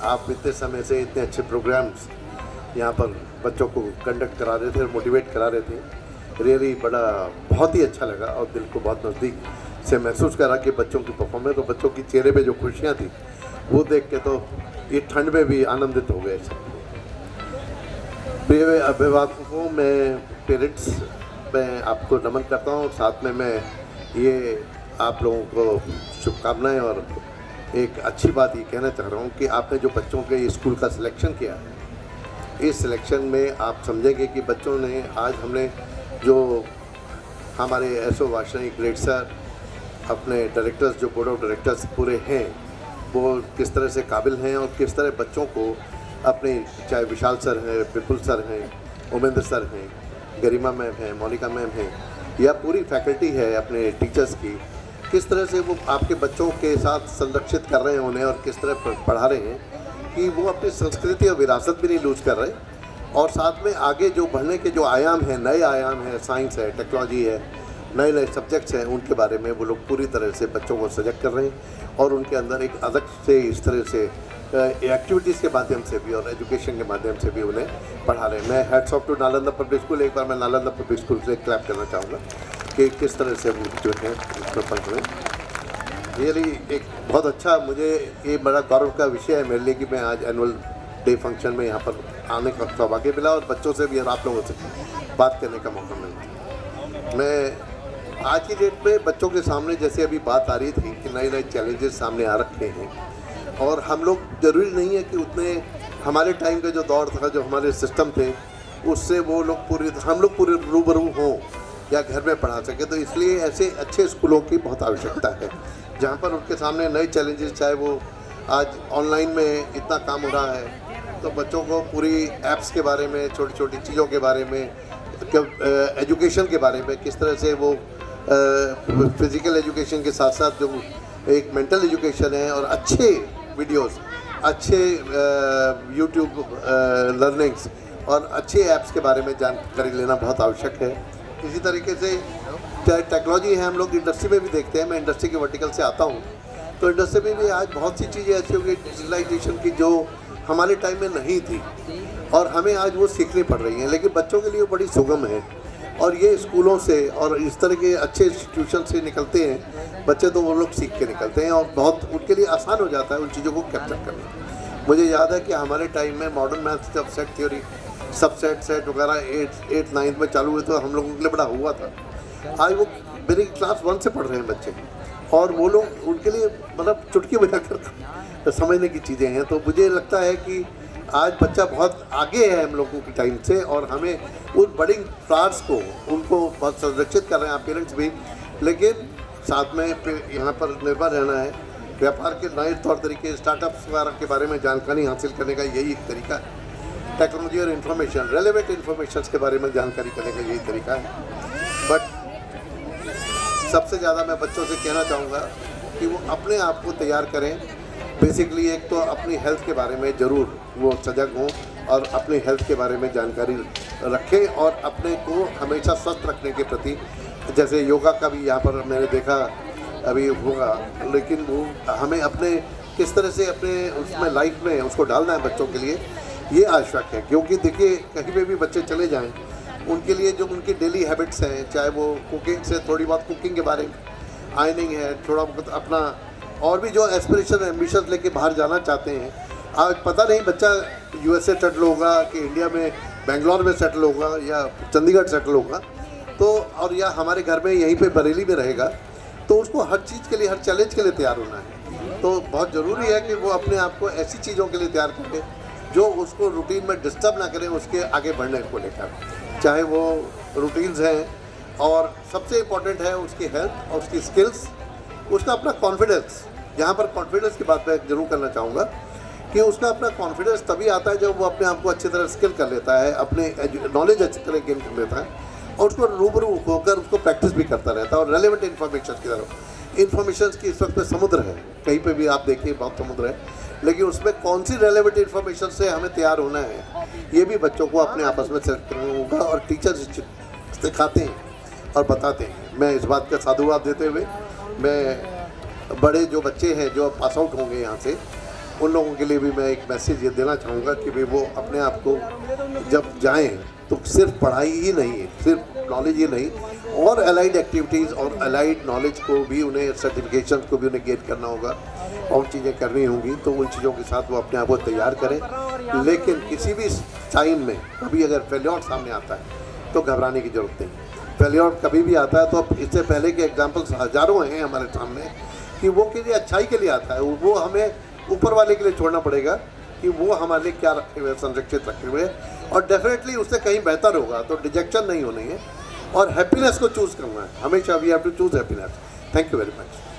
आप इतने समय से इतने अच्छे प्रोग्राम्स यहाँ पर बच्चों को कंडक्ट करा रहे थे और मोटिवेट करा रहे थे। रियली बड़ा बहुत ही अच्छा लगा और दिल को बहुत नज़दीक से महसूस करा कि बच्चों की परफॉर्मेंस और बच्चों की चेहरे पे जो खुशियाँ थी वो देख के तो ये ठंड में भी आनंदित हो गए सब। प्रिय अभिभावकों, मैं पेरेंट्स मैं आपको नमन करता हूँ और साथ में मैं ये आप लोगों को शुभकामनाएं और एक अच्छी बात ये कहना चाह रहा हूँ कि आपने जो बच्चों के स्कूल का सिलेक्शन किया है, इस सिलेक्शन में आप समझेंगे कि बच्चों ने आज हमने जो हमारे एसओ वाशनाई ग्रेड सर, अपने डायरेक्टर्स जो बोर्ड ऑफ डायरेक्टर्स पूरे हैं, वो किस तरह से काबिल हैं और किस तरह बच्चों को अपने, चाहे विशाल सर हैं, विपुल सर हैं, उमेंद्र सर हैं, गरिमा मैम हैं, मोनिका मैम हैं, या पूरी फैकल्टी है अपने टीचर्स की, किस तरह से वो आपके बच्चों के साथ संरक्षित कर रहे हैं उन्हें और किस तरह पढ़ा रहे हैं कि वो अपनी संस्कृति और विरासत भी नहीं लूज कर रहे, और साथ में आगे जो बढ़ने के जो आयाम हैं, नए आयाम हैं, साइंस है, टेक्नोलॉजी है, नए नए सब्जेक्ट्स हैं, उनके बारे में वो लोग पूरी तरह से बच्चों को सजग कर रहे हैं और उनके अंदर एक अलग से इस तरह से एक्टिविटीज़ के माध्यम से भी और एजुकेशन के माध्यम से भी उन्हें पढ़ा रहे हैं। मैं hats off to Nalanda public school, एक बार मैं नालंदा पब्लिक स्कूल से क्लैप करना चाहूँगा कि किस तरह से जो है उसमें पढ़ रहे हैं। रियली एक बहुत अच्छा, मुझे ये बड़ा गौरव का विषय है मेरे लिए कि मैं आज एनुअल डे फंक्शन में यहाँ पर आने का सौभाग्य मिला और बच्चों से भी और आप लोगों से बात करने का मौका मिला। मैं आज की डेट में बच्चों के सामने, जैसे अभी बात आ रही थी कि नए नए चैलेंजेस सामने आ रखे हैं और हम लोग, ज़रूरी नहीं है कि उतने हमारे टाइम का जो दौर था, जो हमारे सिस्टम थे, उससे वो लोग हम लोग पूरे रूबरू हों या घर में पढ़ा सके। तो इसलिए ऐसे अच्छे स्कूलों की बहुत आवश्यकता है जहाँ पर उनके सामने नए चैलेंजेस, चाहे वो आज ऑनलाइन में इतना काम हो रहा है तो बच्चों को पूरी ऐप्स के बारे में, छोटी छोटी चीज़ों के बारे में, एजुकेशन के बारे में, किस तरह से वो फिज़िकल एजुकेशन के साथ साथ जो एक मेंटल एजुकेशन है और अच्छे वीडियोस, अच्छे यूट्यूब लर्निंग्स और अच्छे ऐप्स के बारे में जानकारी लेना बहुत आवश्यक है। इसी तरीके से टेक्नोलॉजी है, हम लोग इंडस्ट्री में भी देखते हैं, मैं इंडस्ट्री के वर्टिकल से आता हूँ, तो इंडस्ट्री में भी आज बहुत सी चीज़ें ऐसी हो गई डिजिटलाइजेशन की जो हमारे टाइम में नहीं थी और हमें आज वो सीखनी पड़ रही हैं, लेकिन बच्चों के लिए वो बड़ी सुगम है और ये स्कूलों से और इस तरह के अच्छे इंस्टीट्यूशन से निकलते हैं बच्चे, तो वो लोग सीख के निकलते हैं और बहुत उनके लिए आसान हो जाता है उन चीज़ों को कैप्चर करना। मुझे याद है कि हमारे टाइम में मॉडर्न मैथ्स जब सेट थ्योरी, सबसेट सेट वगैरह 8th 9th में चालू हुए तो हम लोगों के लिए बड़ा हुआ था। आज वो मेरी क्लास 1 से पढ़ रहे हैं बच्चे और वो लोग, उनके लिए मतलब चुटकी बजाकर समझने की चीज़ें हैं। तो मुझे लगता है कि आज बच्चा बहुत आगे है हम लोगों की टाइम से और हमें उन बडिंग स्टार्स को, उनको बहुत संरक्षित कर रहे हैं आप पेरेंट्स भी, लेकिन साथ में यहाँ पर निर्भर रहना है। व्यापार के नए तौर तरीके, स्टार्टअप्स वगैरह के बारे में जानकारी हासिल करने का यही एक तरीका है। टेक्नोलॉजी और इन्फॉर्मेशन, रेलेवेंट इन्फॉर्मेशन के बारे में जानकारी करने का यही तरीका है। बट सबसे ज़्यादा मैं बच्चों से कहना चाहूँगा कि वो अपने आप को तैयार करें। बेसिकली एक तो अपनी हेल्थ के बारे में ज़रूर वो सजग हों और अपनी हेल्थ के बारे में जानकारी रखें और अपने को हमेशा स्वस्थ रखने के प्रति, जैसे योगा का भी यहाँ पर मैंने देखा अभी होगा, लेकिन वो हमें अपने किस तरह से अपने उसमें लाइफ में उसको डालना है बच्चों के लिए, ये आवश्यक है। क्योंकि देखिए कहीं पे भी बच्चे चले जाएं, उनके लिए जो उनकी डेली हैबिट्स हैं, चाहे वो कुकिंग से थोड़ी बहुत कुकिंग के बारे में, आयनिंग है, थोड़ा बहुत अपना और भी जो एस्पिरेशन एम्बिशन लेके बाहर जाना चाहते हैं। आज पता नहीं बच्चा यूएसए सेटल होगा कि इंडिया में बेंगलोर में सेटल होगा या चंडीगढ़ सेटल होगा, तो और या हमारे घर में यहीं पे बरेली में रहेगा, तो उसको हर चीज़ के लिए, हर चैलेंज के लिए तैयार होना है। तो बहुत ज़रूरी है कि वो अपने आप को ऐसी चीज़ों के लिए तैयार करें जो उसको रूटीन में डिस्टर्ब ना करें उसके आगे बढ़ने को लेकर, चाहे वो रूटीन्स हैं और सबसे इम्पॉर्टेंट है उसकी हेल्थ और उसकी स्किल्स, उसका अपना कॉन्फिडेंस। यहाँ पर कॉन्फिडेंस की बात मैं जरूर करना चाहूँगा कि उसका अपना कॉन्फिडेंस तभी आता है जब वो अपने आप को अच्छी तरह स्किल कर लेता है, अपने नॉलेज अच्छी तरह गेन कर लेता है और उसको रूबरू होकर उसको प्रैक्टिस भी करता रहता है। और रेलेवेंट इन्फॉर्मेशन की तरफ, इन्फॉर्मेशन की इस वक्त समुद्र है, कहीं पे भी आप देखिए बहुत समुद्र है, लेकिन उसमें कौन सी रेलेवेंट इन्फॉर्मेशन से हमें तैयार होना है ये भी बच्चों को अपने आपस में सेलेक्ट करना होगा और टीचर्स सिखाते हैं और बताते हैं। मैं इस बात का साधुवाद देते हुए, मैं बड़े जो बच्चे हैं जो पास आउट होंगे यहाँ से, उन लोगों के लिए भी मैं एक मैसेज ये देना चाहूँगा कि भाई वो अपने आप को जब जाएं तो सिर्फ पढ़ाई ही नहीं है, सिर्फ नॉलेज ही नहीं, और अलाइड एक्टिविटीज़ और अलाइड नॉलेज को भी उन्हें, सर्टिफिकेशन को भी उन्हें गेट करना होगा और चीज़ें करनी होंगी। तो उन चीज़ों के साथ वो अपने आप को तैयार करें। लेकिन किसी भी टाइम में कभी अगर फेल्योर सामने आता है तो घबराने की ज़रूरत नहीं। फेल्योर कभी भी आता है तो अब इससे पहले के एग्जाम्पल्स हज़ारों हैं हमारे सामने कि वो किसी अच्छाई के लिए आता है, वो हमें ऊपर वाले के लिए छोड़ना पड़ेगा कि वो हमारे लिए क्या रखे हुए, संरक्षित रखे हुए, और डेफिनेटली उससे कहीं बेहतर होगा। तो डिजेक्शन नहीं होनी है और हैप्पीनेस को चूज़ करना है हमेशा। We have to choose happiness. Thank you very much.